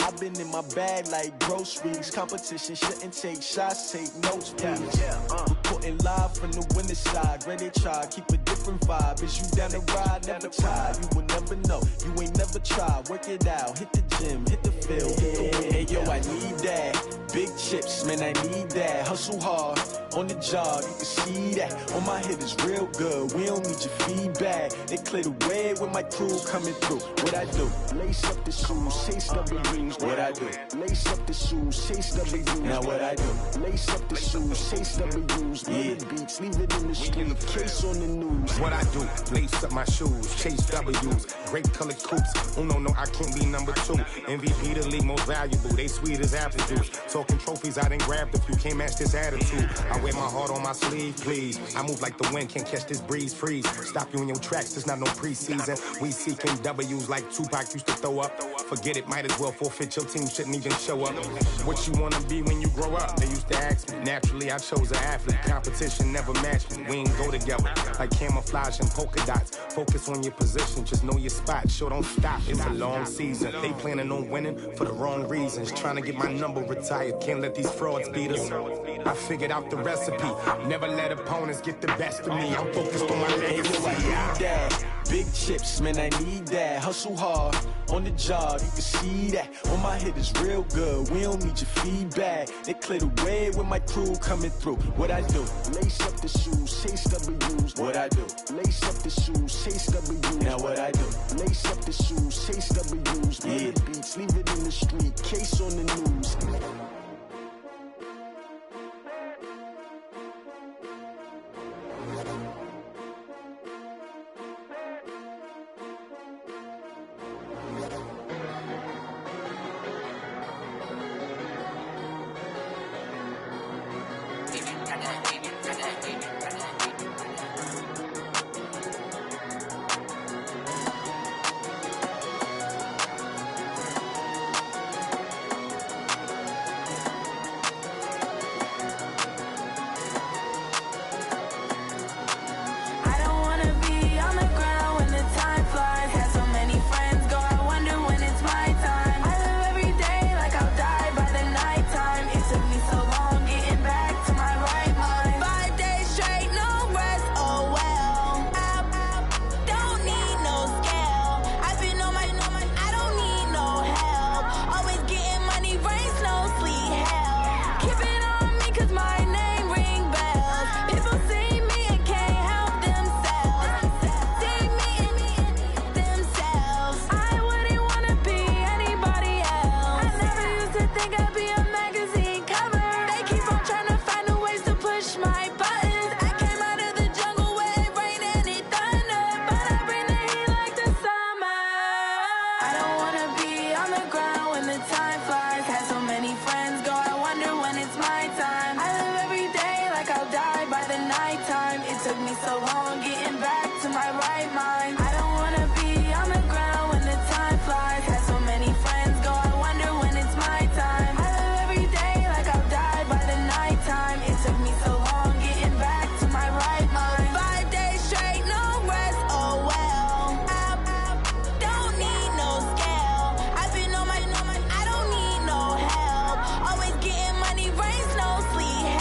I've been in my bag like groceries. Competition shouldn't take shots, take notes, please. Reporting live from the winning side. Ready to try, keep a different vibe. Is you down the ride? Never try. You will never know. You ain't never tried. Work it out. Hit the gym, hit the field, hit the wind. Hey yo, I need that. Big chips, man, I need that. Hustle hard on the job, you can see that. On my head is real good. We don't need your feedback. They clear the way with my crew coming through. What I do? Lace up the shoes, chase W's. What I do? Lace up the shoes, chase W's. Now what I do? Lace up the shoes, chase W's. Yeah. Beats, leave it in the street. Case on the news. What I do? Lace up my shoes, chase W's. Great colored coops. Oh no, I can't be number 2. MVP the league most valuable. They sweet as apple juice. Talking trophies, I didn't grab the few. Can't match this attitude. I wear my heart on my sleeve, please. I move like the wind, can't catch this breeze, freeze. Stop you in your tracks, there's not no preseason. We seeking W's like Tupac used to throw up. Forget it, might as well forfeit. Your team shouldn't even show up. What you wanna be when you grow up? They used to ask me. Naturally, I chose an athlete. Competition never matched me. We ain't go together like camouflage and polka dots. Focus on your position, just know your spot. Sure, don't stop. It's a long season. They planning on winning for the wrong reasons. Trying to get my number retired. Can't let these frauds beat us. I figured out the recipe. Never let opponents get the best of me. I'm focused on my legacy. Big chips, man, I need that. Hustle hard on the job, you can see that. On my head is real good. We don't need your feedback. They clear the way with my crew coming through. What I do? Lace up the shoes, chase W's. What I do? Lace up the shoes, chase W's. Now what I do? Lace up the shoes, chase W's. Yeah. Beats, leave it in the street. Case on the news.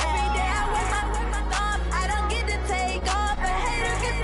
Every day I work my thumb. I don't get to take off. A hater get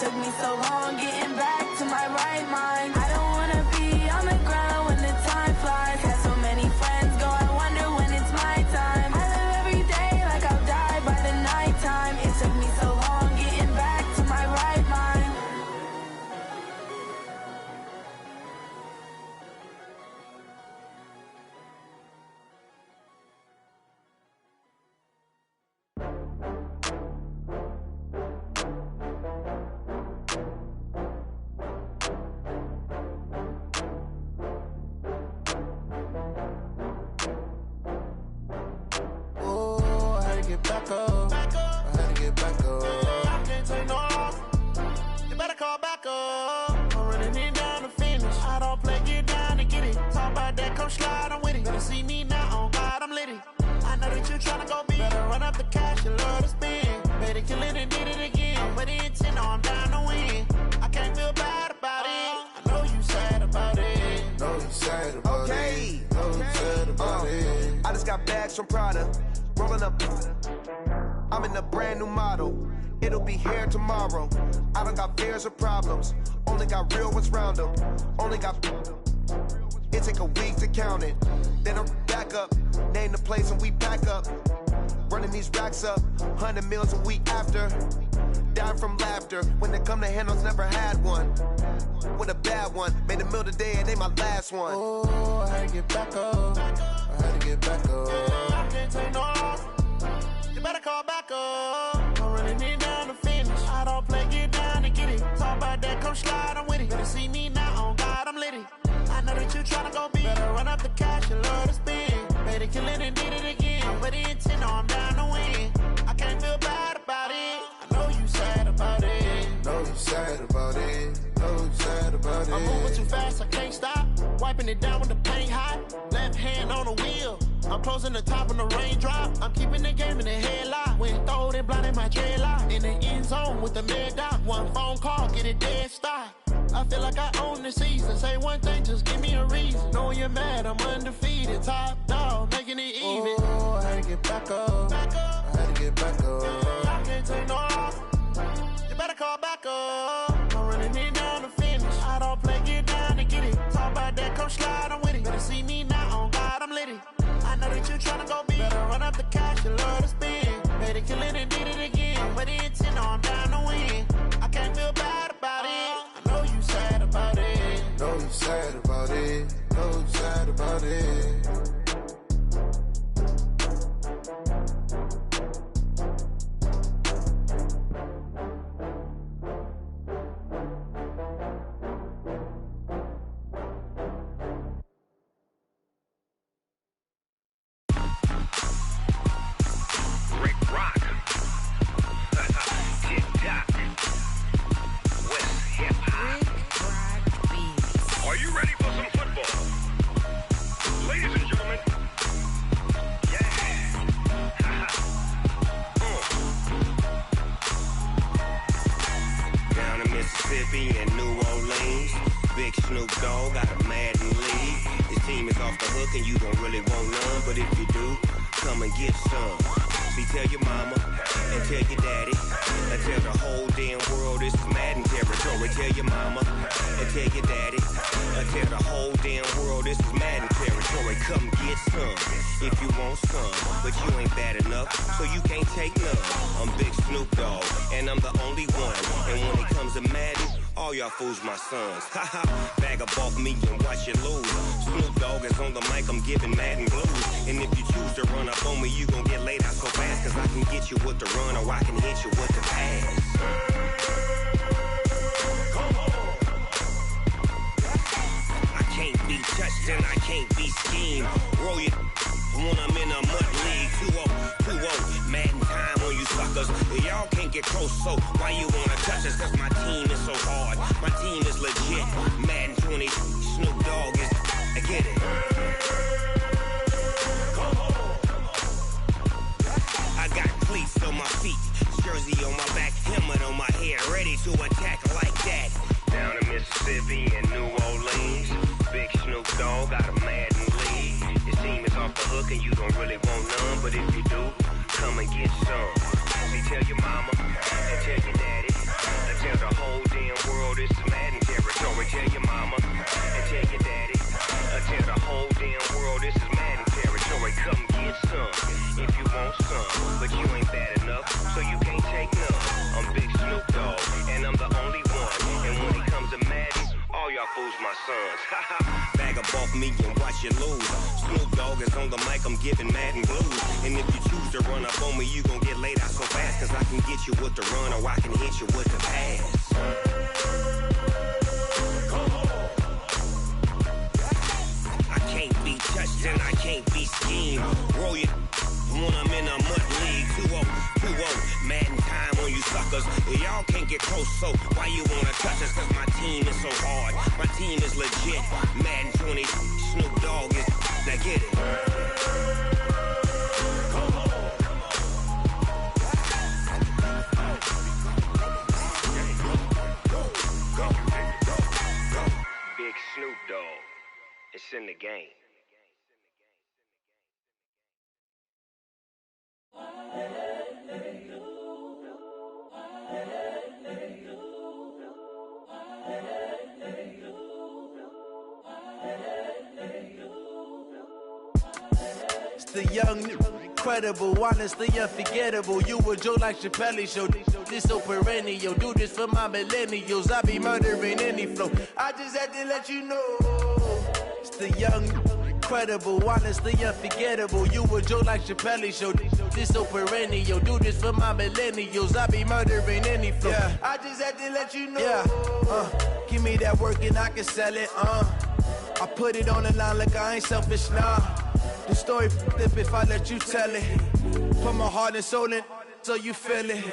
took me so long getting back to my right mind. I don't wanna be on the ground when the time flies. Had so many friends go, I wonder when it's my time. I live every day like I'll die by the nighttime. It took me so long getting back to my right mind. Back up. I had to get back up. I can't take no loss. You better call back up. I'm running it down to finish. I don't play, get down to get it. Talk about that, come slide, I'm with it. Better see me now, on God, I'm lit it. I know that you tryna go big. Better run up the cash, you love to spend. Better kill it and did it again. With the intent, I'm down to win. I can't feel bad about it. I know you sad about it. Know you sad about it. Know you sad about it. I just got bags from Prada. Rolling up, I'm in a brand new model. It'll be here tomorrow. I don't got fears or problems. Only got real ones round them. Only got. It take a week to count it. Then I'm back up. Name the place and we pack up. Running these racks up. 100 meals a week after. Dying from laughter. When they come to handles, never had one. With a bad one. Made a meal today and they my last one. Oh, I had to get back up. I had to get back up. I can't take no loss. You better call back up. I'm running it down to finish. I don't play, get down to get it. Talk about that, come slide, I'm with it. Better see me now, on God, I'm lit it. I know that you tryna go big. Better run up the cash, you love to spend. Better kill it and did it again. With the intent, I'm down to win. I can't feel bad about it. I know you sad about it. Know you sad about it. Know you sad about it. I'm moving too fast, I can't stop. Wiping it down with the paint hot. Left hand on the wheel. I'm closing the top on the raindrop. I'm keeping the game in the headlock. When throwed and blinded my dreadlock. In the end zone with the mid dot. One phone call, get it dead stop. I feel like I own the season. Say one thing, just give me a reason. Knowing you're mad, I'm undefeated. Top dog, making it even. Oh, I had to get back up. I had to get back up. I can't take no loss. You better call back up. I'm running it down to finish. I don't play, get down to get it. Talk about that, come slide, I'm with it. Better see me now, on God, I'm lit it. I know that you tryna go big. Better run up the cash, you love to spend. Better kill it and did it again. With the intent, I'm down to win. I can't feel bad about it. I know you sad about it. Know you sad about it. Know you sad about it. Fools my sons. Haha, bag up off me and watch you lose. Snoop Dogg is on the mic, I'm giving Madden blues. And if you choose to run up on me, you gon' get laid out so fast. Cause I can get you with the run or I can hit you with the pass. Come on. I can't be touched and I can't be schemed. Roll you when I'm in a mud league. 2-0, Madden time on you suckers. Y'all can't get close, so why you wanna touch us? Cause my team is so hard. My team is legit. Madden 20, Snoop Dogg is. I get it. Come on. I got cleats on my feet, jersey on my back, helmet on my head, ready to attack like that. Down in Mississippi and New Orleans, big Snoop Dogg got a Madden league. Your team is off the hook and you don't really want none, but if you do, come and get some. See, tell your mama and tell your daddy, and tell the whole my sons. Bag up off me and watch you lose. Snoop Dogg is on the mic, I'm giving mad and blues. And if you choose to run up on me, you gon' get laid out so fast. Cause I can get you with the run or I can hit you with the pass. I can't be touched and I can't be schemed. Roll you when I'm in a mud league. 2-0, mad in time on you suckers. Y'all can't get close, so why you wanna touch us? Cause my team is so hard, my team is legit. Madden 20, Snoop Dogg is, now get it. Big Snoop Dogg, it's in the game. It's the young, incredible, honestly unforgettable. You a Joe like Chappelle show. This so perennial. Do this for my millennials. I be murdering any flow. I just had to let you know. It's the young, incredible, honestly unforgettable. You a Joe like Chappelle show. This so perennial. Do this for my millennials. I be murdering any flow. Yeah. I just had to let you know. Yeah. Give me that work and I can sell it. I put it on the line like I ain't selfish, nah. The story flip if I let you tell it. Put my heart and soul in so you feel it.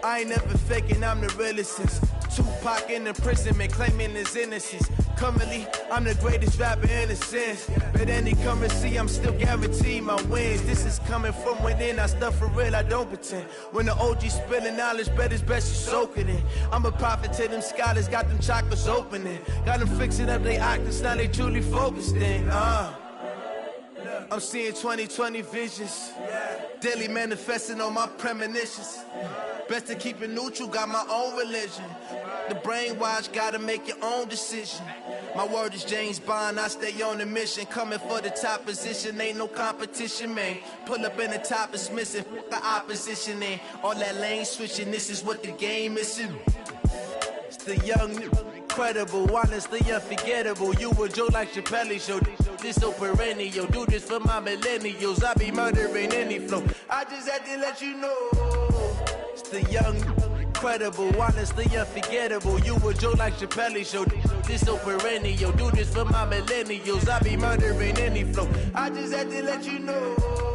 I ain't never faking, I'm the realest since Tupac in imprisonment, claiming his innocence. Currently, I'm the greatest rapper in a sense. But any currency, I'm still guaranteed my wins. This is coming from within, I stuff for real, I don't pretend. When the OG spilling knowledge, bet it's best you soak it in. I'm a prophet to them scholars, got them chakras opening. Got them fixing up they octaves, now they truly focused in. I'm seeing 2020 visions. Daily manifesting on my premonitions. Best to keep it neutral, got my own religion. The brainwash, gotta make your own decision. My word is James Bond, I stay on the mission. Coming for the top position, ain't no competition, man. Pull up in the top is missing, the opposition in. All that lane switching, this is what the game is. It's the young, incredible, honestly unforgettable. You a Joe like Chappelle show. This so perennial. Do this for my millennials. I be murdering any flow. I just had to let you know. It's the young, incredible, honestly unforgettable. You a Joe like Chappelle show. This so perennial. Do this for my millennials. I be murdering any flow. I just had to let you know.